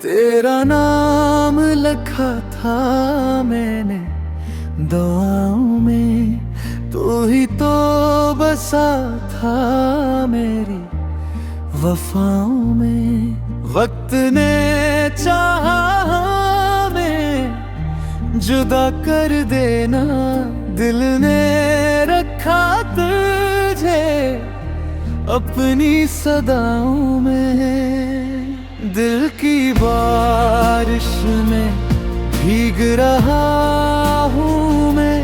तेरा नाम लिखा था मैंने दुआओं में, तू ही तो बसा था मेरी वफाओं में। वक्त ने चाहा हमें जुदा कर देना, दिल ने रखा तुझे अपनी सदाओं में। दिल की बारिश में भीग रहा हूँ मैं,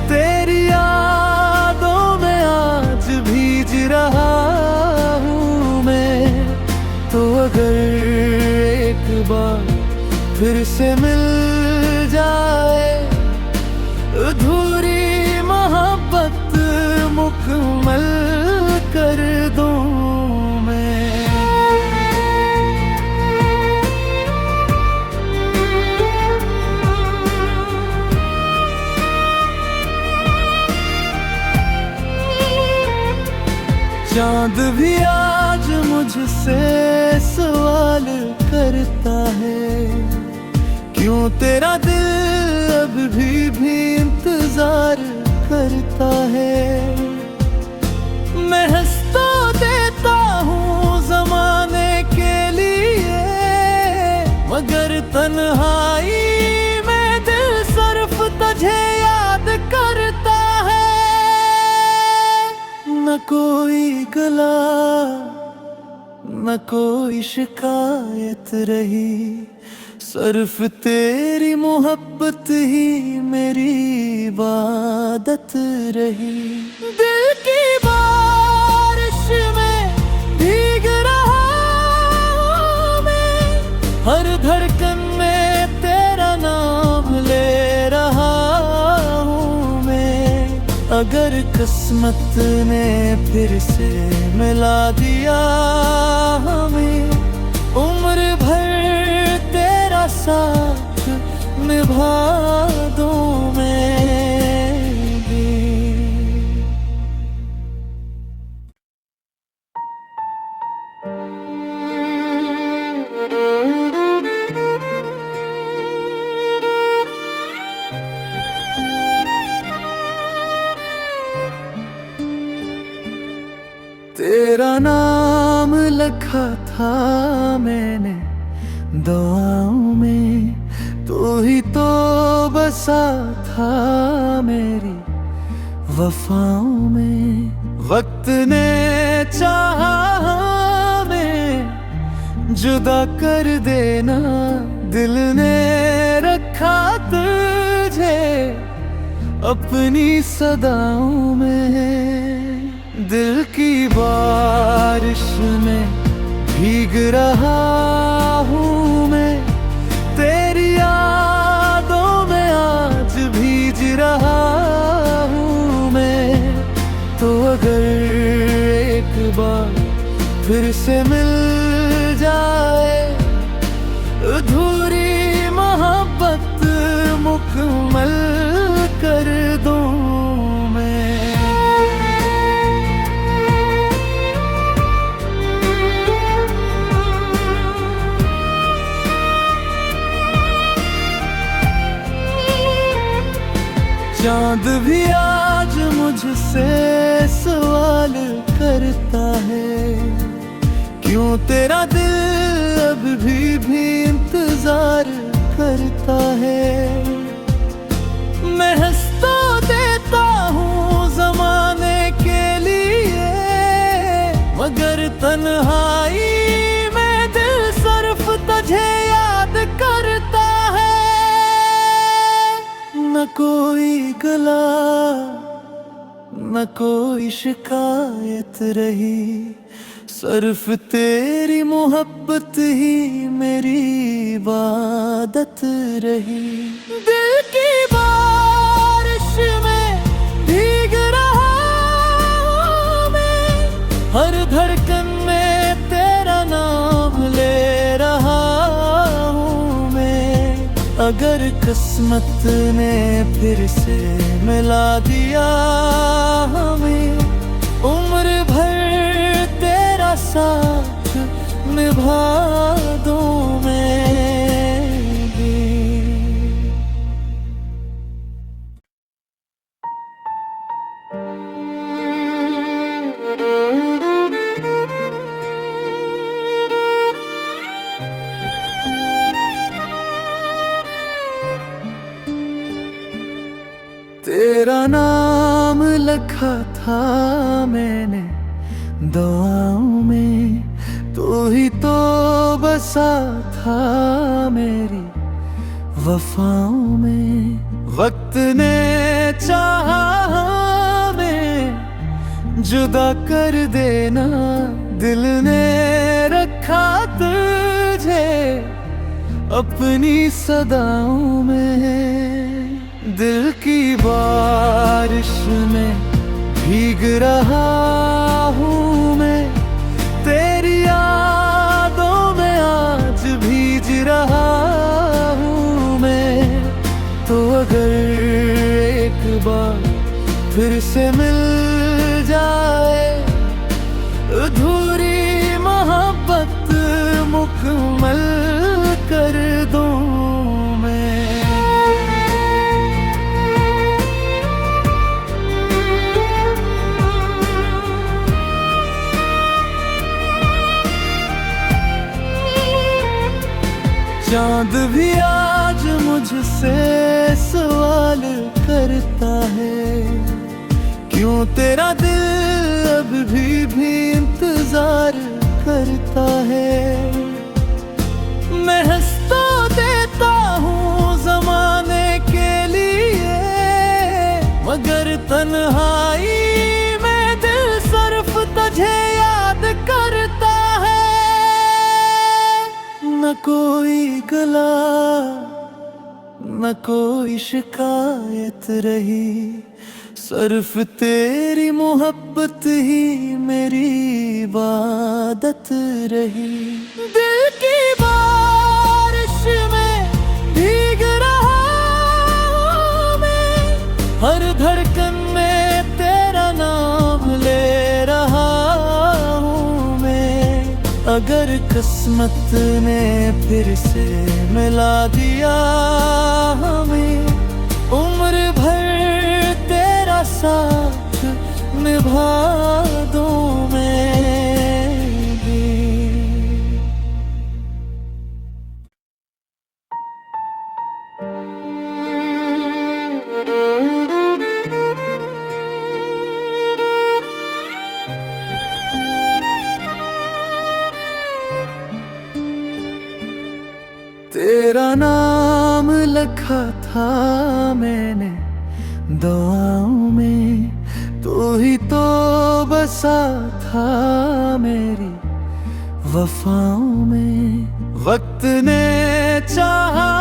तेरी यादों में आज भीज रहा हूँ मैं। तो अगर एक बार फिर से मिल जाए, अधूरी मोहब्बत मुकम्मल कर दूँ मैं। चांद भी आज मुझसे सवाल करता है, क्यों तेरा दिल अब भी इंतजार करता है। मैं हंस तो देता हूँ जमाने के लिए, मगर तन्हाई में दिल सिर्फ तुझे याद करता है। न कोई गला न कोई शिकायत रही, सिर्फ तेरी मोहब्बत ही मेरी इबादत रही। दिल की बारिश में भीग रहा हूँ मैं, हर धड़कन में तेरा नाम ले रहा हूँ मैं। अगर किस्मत ने फिर से मिला दिया हमें, उम्र भर तेरा साथ निभा दूँ मैं भी। तेरा नाम लिखा था मैंने दुआओं में, तू ही तो बसा था मेरी वफाओं में। वक्त ने चाहा हमें जुदा कर देना, दिल ने रखा तुझे अपनी सदाओं में। दिल की बारिश में भीग रहा हूँ मैं, तेरी यादों में आज भीज रहा हूँ मैं। तो अगर एक बार फिर से मिल जाए, अधूरी मोहब्बत मुकम्मल कर दूँ मैं। चांद भी आज मुझसे सवाल करता है, क्यों तेरा दिल अब भी इंतजार करता है। मैं हंस तो देता हूँ जमाने के लिए, मगर तन्हाई में दिल सिर्फ तुझे याद करता है। न कोई गला न कोई शिकायत रही, सिर्फ तेरी मोहब्बत ही मेरी इबादत रही। दिल की बारिश में भीग रहा हूँ मैं, हर धड़कन में तेरा नाम ले रहा हूँ मैं। अगर किस्मत ने फिर से मिला दिया हमें, उम्र भर तेरा साथ निभा दूँ मैं। तेरा नाम लिखा था मैंने दुआओं में, तू ही तो बसा था मेरी वफाओं में। वक्त ने चाहा हमें जुदा कर देना, दिल ने रखा तुझे अपनी सदाओं में। दिल की बारिश में भीग रहा हूँ मैं, तेरी यादों में आज भीग रहा हूँ मैं। तो अगर एक बार फिर से मिल जाए, अधूरी मोहब्बत मुकम्मल कर दूं मैं। चांद भी आज मुझसे सवाल करता है, क्यों तेरा दिल अब भी इंतजार करता है। मैं हंस तो देता हूँ ज़माने के लिए, मगर तन्हाई में दिल सिर्फ तुझे याद करता है। न कोई गला न कोई शिकायत रही, सिर्फ तेरी मोहब्बत ही मेरी इबादत रही। दिल की बारिश में भीग रहा हूँ मैं, हर धड़कन में तेरा नाम ले रहा हूँ मैं। अगर किस्मत ने फिर से मिला दिया हमें, उम्र भर तेरा साथ निभा दूं मैं भी। तेरा नाम लिखा था मैंने दुआओं में, तू ही तो बसा था मेरी वफाओं में। वक्त ने चाहा